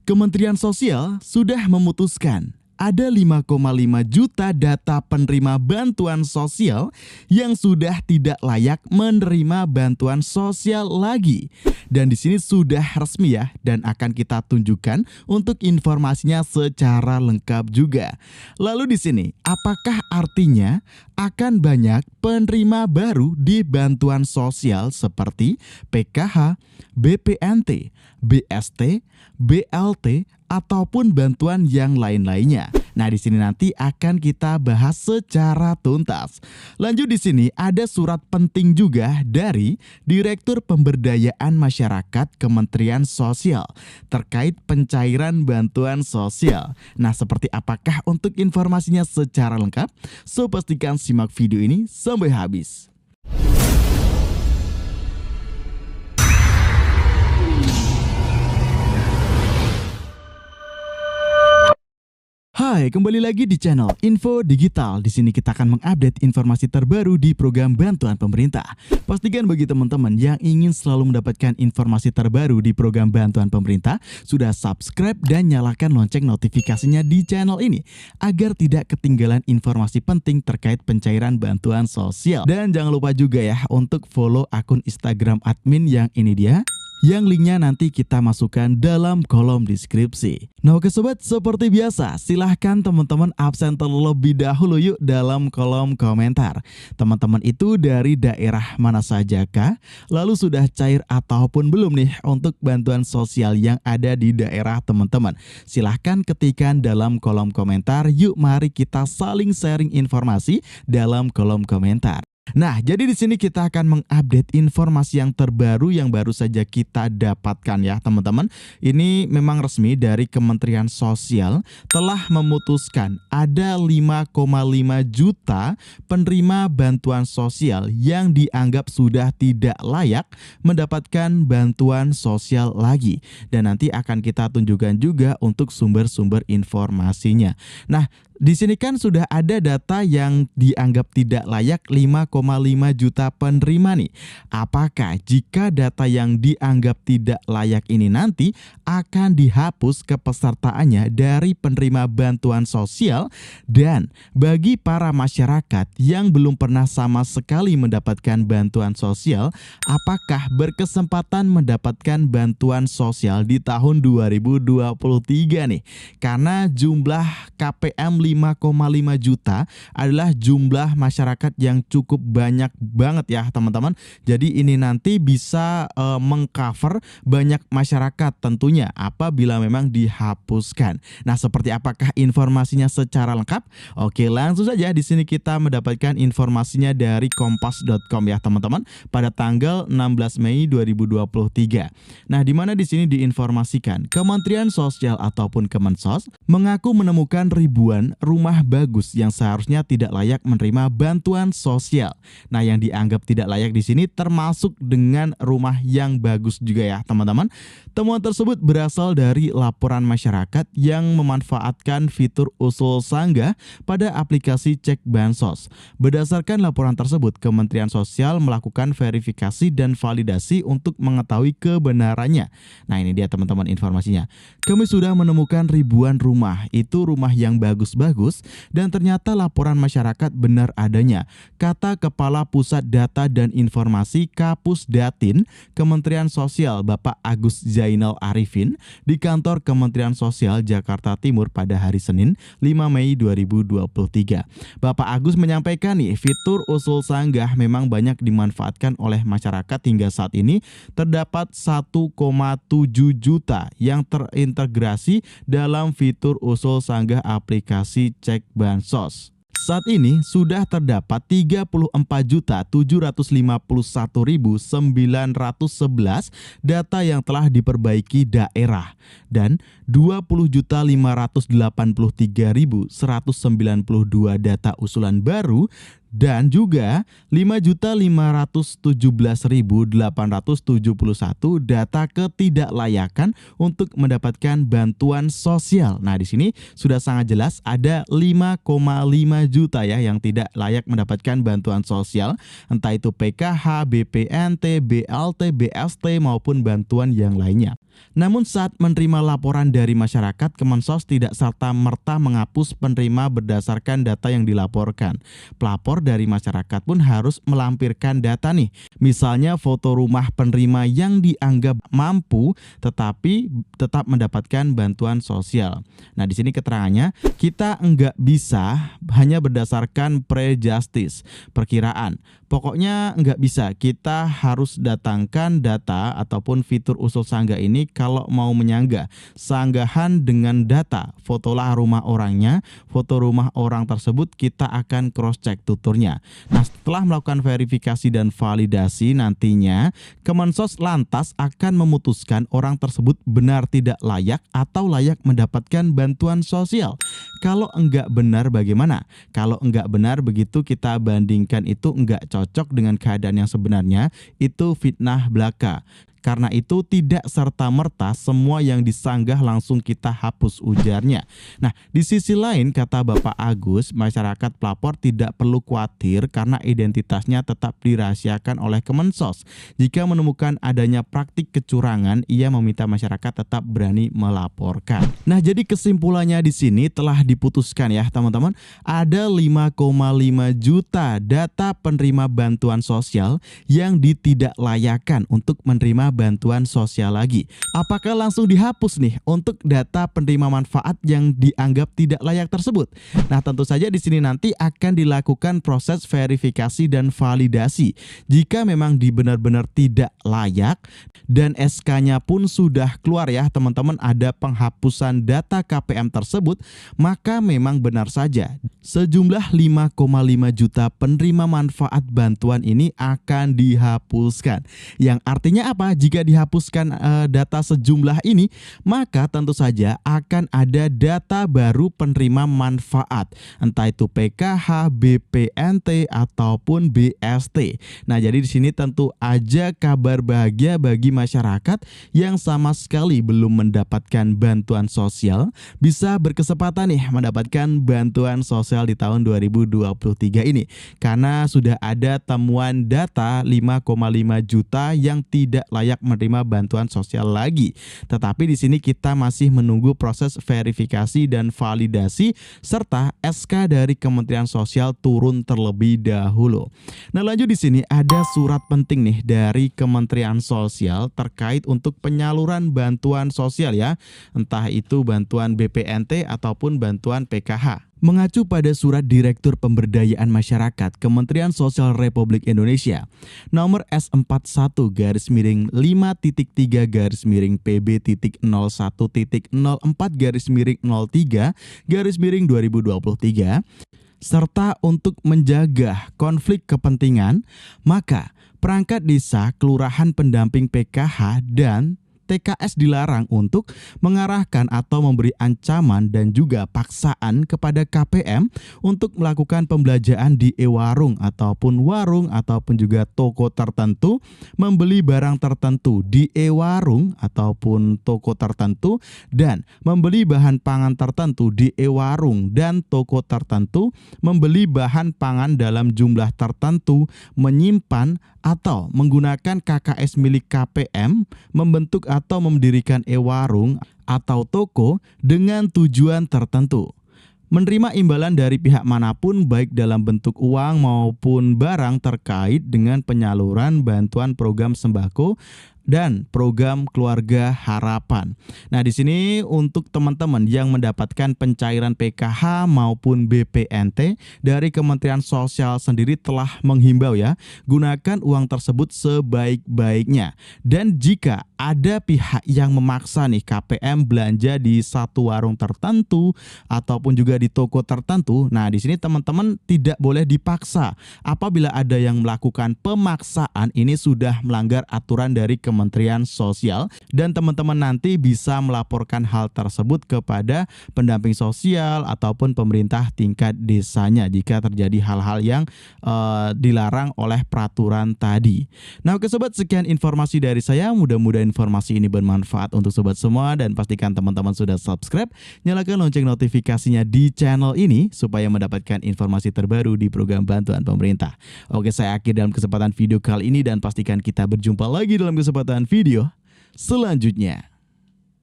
Kementerian Sosial sudah memutuskan ada 5,5 juta data penerima bantuan sosial yang sudah tidak layak menerima bantuan sosial lagi. Dan di sini sudah resmi ya, dan akan kita tunjukkan untuk informasinya secara lengkap juga. Lalu di sini, apakah artinya akan banyak penerima baru di bantuan sosial seperti PKH, BPNT, BST, BLT, ataupun bantuan yang lain-lainnya. Nah, di sini nanti akan kita bahas secara tuntas. Lanjut di sini ada surat penting juga dari Direktur Pemberdayaan Masyarakat Kementerian Sosial terkait pencairan bantuan sosial. Nah, seperti apakah untuk informasinya secara lengkap? So, pastikan simak video ini sampai habis. Hai, kembali lagi di channel Info Digital. Di sini kita akan mengupdate informasi terbaru di program bantuan pemerintah. Pastikan bagi teman-teman yang ingin selalu mendapatkan informasi terbaru di program bantuan pemerintah, sudah subscribe dan nyalakan lonceng notifikasinya di channel ini agar tidak ketinggalan informasi penting terkait pencairan bantuan sosial. Dan jangan lupa juga ya untuk follow akun Instagram admin yang ini dia, yang linknya nanti kita masukkan dalam kolom deskripsi. Nah oke sobat, seperti biasa silahkan teman-teman absen terlebih dahulu yuk dalam kolom komentar. Teman-teman itu dari daerah mana saja kah? Lalu sudah cair ataupun belum nih untuk bantuan sosial yang ada di daerah teman-teman? Silahkan ketikkan dalam kolom komentar. Yuk mari kita saling sharing informasi dalam kolom komentar. Nah, jadi di sini kita akan mengupdate informasi yang terbaru yang baru saja kita dapatkan ya teman-teman. Ini memang resmi dari Kementerian Sosial telah memutuskan ada 5,5 juta penerima bantuan sosial yang dianggap sudah tidak layak mendapatkan bantuan sosial lagi. Dan nanti akan kita tunjukkan juga untuk sumber-sumber informasinya. Nah, di sini kan sudah ada data yang dianggap tidak layak 5,5 juta penerima nih. Apakah jika data yang dianggap tidak layak ini nanti akan dihapus kepesertaannya dari penerima bantuan sosial? Dan bagi para masyarakat yang belum pernah sama sekali mendapatkan bantuan sosial, apakah berkesempatan mendapatkan bantuan sosial di tahun 2023 nih? Karena jumlah KPM 5,5 juta adalah jumlah masyarakat yang cukup banyak banget ya teman-teman. Jadi ini nanti bisa mengcover banyak masyarakat tentunya apabila memang dihapuskan. Nah, seperti apakah informasinya secara lengkap? Oke, langsung saja di sini kita mendapatkan informasinya dari kompas.com ya teman-teman pada tanggal 16 Mei 2023. Nah, di mana di sini diinformasikan Kementerian Sosial ataupun Kemensos mengaku menemukan ribuan rumah bagus yang seharusnya tidak layak menerima bantuan sosial. Nah, yang dianggap tidak layak di sini termasuk dengan rumah yang bagus juga ya, teman-teman. Temuan tersebut berasal dari laporan masyarakat yang memanfaatkan fitur usul sanggah pada aplikasi Cek Bansos. Berdasarkan laporan tersebut, Kementerian Sosial melakukan verifikasi dan validasi untuk mengetahui kebenarannya. Nah, ini dia teman-teman informasinya. Kami sudah menemukan ribuan rumah, itu rumah yang bagus-bagus, dan ternyata laporan masyarakat benar adanya, kata Kepala Pusat Data dan Informasi Kapusdatin Kementerian Sosial Bapak Agus Zainal Arifin di kantor Kementerian Sosial Jakarta Timur pada hari Senin 5 Mei 2023. Bapak Agus menyampaikan nih, fitur usul sanggah memang banyak dimanfaatkan oleh masyarakat hingga saat ini. Terdapat 1,7 juta yang terintegrasi dalam fitur usul sanggah aplikasi Cek Bansos. Saat ini sudah terdapat 34.751.911 data yang telah diperbaiki daerah dan 20.583.192 data usulan baru dan juga 5.517.871 data ketidaklayakan untuk mendapatkan bantuan sosial. Nah, di sini sudah sangat jelas ada 5,5 juta ya yang tidak layak mendapatkan bantuan sosial, entah itu PKH, BPNT, BLT, BST maupun bantuan yang lainnya. Namun saat menerima laporan dari masyarakat, Kemensos tidak serta-merta menghapus penerima berdasarkan data yang dilaporkan. Pelapor dari masyarakat pun harus melampirkan data nih. Misalnya foto rumah penerima yang dianggap mampu tetapi tetap mendapatkan bantuan sosial. Nah, di sini keterangannya, kita nggak bisa hanya berdasarkan pre-justice, perkiraan. Pokoknya nggak bisa, kita harus datangkan data ataupun fitur usul sanggah ini kalau mau menyanggah. Sanggahan dengan data, fotolah rumah orangnya, foto rumah orang tersebut kita akan cross-check tuturnya. Nah, setelah melakukan verifikasi dan validasi nantinya, Kemensos lantas akan memutuskan orang tersebut benar tidak layak atau layak mendapatkan bantuan sosial. Kalau enggak benar bagaimana? Kalau enggak benar begitu kita bandingkan itu enggak cocok dengan keadaan yang sebenarnya, itu fitnah belaka. Karena itu tidak serta-merta semua yang disanggah langsung kita hapus, ujarnya. Nah, di sisi lain kata Bapak Agus, masyarakat pelapor tidak perlu khawatir karena identitasnya tetap dirahasiakan oleh Kemensos. Jika menemukan adanya praktik kecurangan, ia meminta masyarakat tetap berani melaporkan. Nah, jadi kesimpulannya di sini telah diputuskan ya teman-teman, ada 5,5 juta data penerima bantuan sosial yang ditidaklayakkan untuk menerima bantuan sosial lagi. Apakah langsung dihapus nih untuk data penerima manfaat yang dianggap tidak layak tersebut? Nah, tentu saja di sini nanti akan dilakukan proses verifikasi dan validasi. Jika memang benar-benar tidak layak dan SK-nya pun sudah keluar ya teman-teman, ada penghapusan data KPM tersebut, maka memang benar saja sejumlah 5,5 juta penerima manfaat bantuan ini akan dihapuskan. Yang artinya apa? Jika dihapuskan data sejumlah ini, maka tentu saja akan ada data baru penerima manfaat, entah itu PKH, BPNT ataupun BST. Nah, jadi di sini tentu aja kabar bahagia bagi masyarakat yang sama sekali belum mendapatkan bantuan sosial, bisa berkesempatan nih mendapatkan bantuan sosial di tahun 2023 ini. Karena sudah ada temuan data 5,5 juta yang tidak layak menerima bantuan sosial lagi. Tetapi di sini kita masih menunggu proses verifikasi dan validasi serta SK dari Kementerian Sosial turun terlebih dahulu. Nah, lanjut di sini ada surat penting nih dari Kementerian Sosial terkait untuk penyaluran bantuan sosial ya. Entah itu bantuan BPNT ataupun bantuan PKH. Mengacu pada surat Direktur Pemberdayaan Masyarakat Kementerian Sosial Republik Indonesia nomor S41-PB.01.04-03/2023 serta untuk menjaga konflik kepentingan, maka perangkat desa, kelurahan pendamping PKH dan TKS dilarang untuk mengarahkan atau memberi ancaman dan juga paksaan kepada KPM untuk melakukan pembelanjaan di e-warung ataupun warung ataupun juga toko tertentu, membeli barang tertentu di e-warung ataupun toko tertentu, dan membeli bahan pangan tertentu di e-warung dan toko tertentu, membeli bahan pangan dalam jumlah tertentu, menyimpan atau menggunakan KKS milik KPM, membentuk atau mendirikan e-warung atau toko dengan tujuan tertentu, menerima imbalan dari pihak manapun baik dalam bentuk uang maupun barang terkait dengan penyaluran bantuan program sembako dan program keluarga harapan. Nah, di sini untuk teman-teman yang mendapatkan pencairan PKH maupun BPNT dari Kementerian Sosial sendiri telah menghimbau ya, gunakan uang tersebut sebaik-baiknya. Dan jika ada pihak yang memaksa nih KPM belanja di satu warung tertentu ataupun juga di toko tertentu, nah di sini teman-teman tidak boleh dipaksa. Apabila ada yang melakukan pemaksaan, ini sudah melanggar aturan dari Kementerian Sosial dan teman-teman nanti bisa melaporkan hal tersebut kepada pendamping sosial ataupun pemerintah tingkat desanya jika terjadi hal-hal yang dilarang oleh peraturan tadi. Nah, oke sobat, sekian informasi dari saya. Mudah-mudahan informasi ini bermanfaat untuk sobat semua dan pastikan teman-teman sudah subscribe, nyalakan lonceng notifikasinya di channel ini supaya mendapatkan informasi terbaru di program bantuan pemerintah. Oke, saya akhir dalam kesempatan video kali ini dan pastikan kita berjumpa lagi dalam kesempatan video selanjutnya.